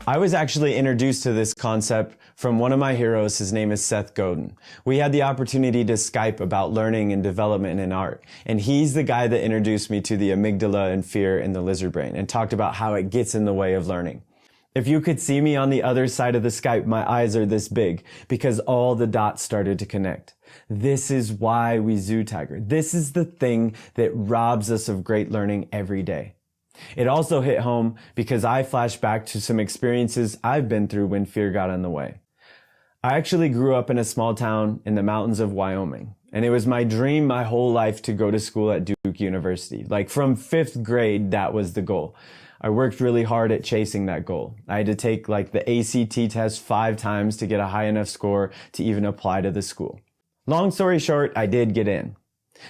I was actually introduced to this concept from one of my heroes. His name is Seth Godin. We had the opportunity to Skype about learning and development in art. And he's the guy that introduced me to the amygdala and fear in the lizard brain and talked about how it gets in the way of learning. If you could see me on the other side of the Skype, my eyes are this big because all the dots started to connect. This is why we zoo tiger. This is the thing that robs us of great learning every day. It also hit home because I flashed back to some experiences I've been through when fear got in the way. I actually grew up in a small town in the mountains of Wyoming, and it was my dream my whole life to go to school at Duke University. Like from 5th grade, that was the goal. I worked really hard at chasing that goal. I had to take like the ACT test 5 times to get a high enough score to even apply to the school. Long story short, I did get in.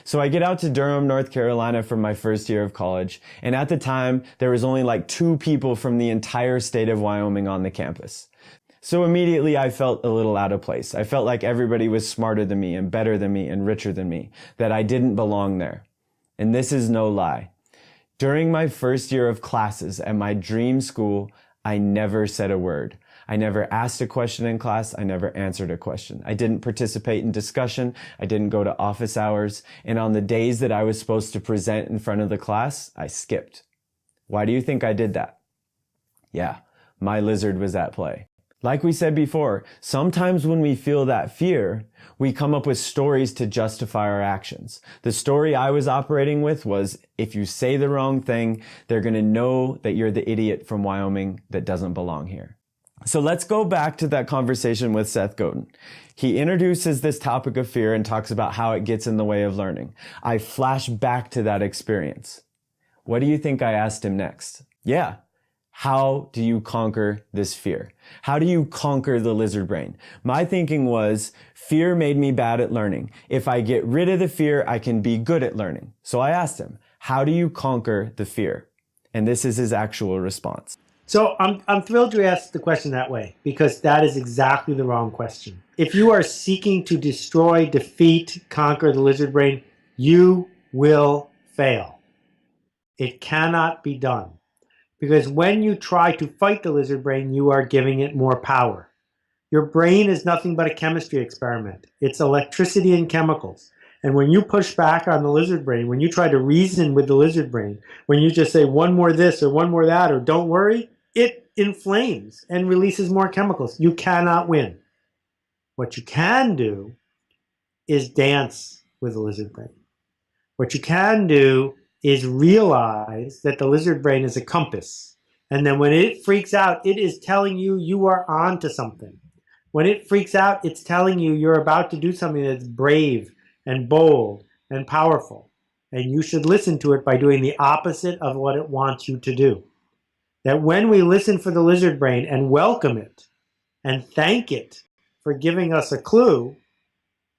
So I get out to Durham, North Carolina for my first year of college. And at the time, there was only like 2 people from the entire state of Wyoming on the campus. So immediately I felt a little out of place. I felt like everybody was smarter than me and better than me and richer than me, that I didn't belong there. And this is no lie. During my first year of classes at my dream school, I never said a word. I never asked a question in class. I never answered a question. I didn't participate in discussion. I didn't go to office hours. And on the days that I was supposed to present in front of the class, I skipped. Why do you think I did that? Yeah, my lizard was at play. Like we said before, sometimes when we feel that fear, we come up with stories to justify our actions. The story I was operating with was, if you say the wrong thing, they're going to know that you're the idiot from Wyoming that doesn't belong here. So let's go back to that conversation with Seth Godin. He introduces this topic of fear and talks about how it gets in the way of learning. I flash back to that experience. What do you think I asked him next? Yeah. How do you conquer this fear? How do you conquer the lizard brain? My thinking was, fear made me bad at learning. If I get rid of the fear, I can be good at learning. So I asked him, how do you conquer the fear? And this is his actual response. So I'm thrilled you asked the question that way, because that is exactly the wrong question. If you are seeking to destroy, defeat, conquer the lizard brain, you will fail. It cannot be done. Because when you try to fight the lizard brain, you are giving it more power. Your brain is nothing but a chemistry experiment. It's electricity and chemicals. And when you push back on the lizard brain, when you try to reason with the lizard brain, when you just say one more this or one more that or don't worry, it inflames and releases more chemicals. You cannot win. What you can do is dance with the lizard brain. What you can do is realize that the lizard brain is a compass. And then when it freaks out, it is telling you you are on to something. When it freaks out, it's telling you you're about to do something that's brave and bold and powerful. And you should listen to it by doing the opposite of what it wants you to do. That when we listen for the lizard brain and welcome it and thank it for giving us a clue,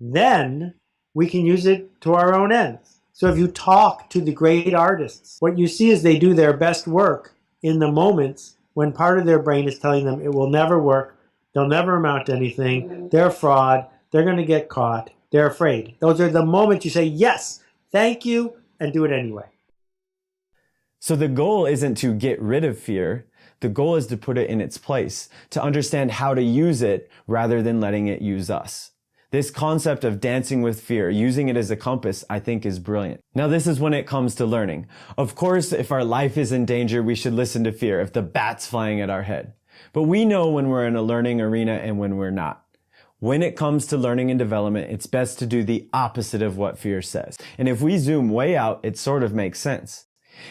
then we can use it to our own ends. So if you talk to the great artists, what you see is they do their best work in the moments when part of their brain is telling them it will never work, they'll never amount to anything, they're a fraud, they're going to get caught, they're afraid. Those are the moments you say, yes, thank you, and do it anyway. So the goal isn't to get rid of fear. The goal is to put it in its place, to understand how to use it rather than letting it use us. This concept of dancing with fear, using it as a compass, I think is brilliant. Now, this is when it comes to learning. Of course, if our life is in danger, we should listen to fear if the bat's flying at our head. But we know when we're in a learning arena and when we're not. When it comes to learning and development, it's best to do the opposite of what fear says. And if we zoom way out, it sort of makes sense.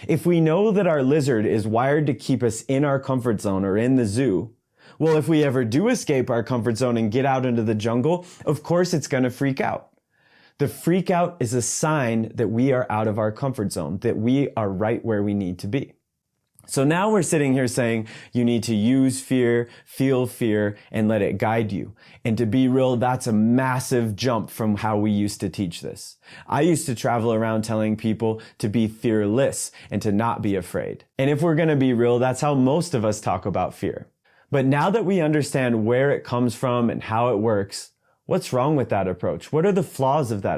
If we know that our lizard is wired to keep us in our comfort zone or in the zoo, well, if we ever do escape our comfort zone and get out into the jungle, of course it's going to freak out. The freak out is a sign that we are out of our comfort zone, that we are right where we need to be. So now we're sitting here saying you need to use fear, feel fear, and let it guide you. And to be real, that's a massive jump from how we used to teach this. I used to travel around telling people to be fearless and to not be afraid. And if we're going to be real, that's how most of us talk about fear. But now that we understand where it comes from and how it works, what's wrong with that approach? What are the flaws of that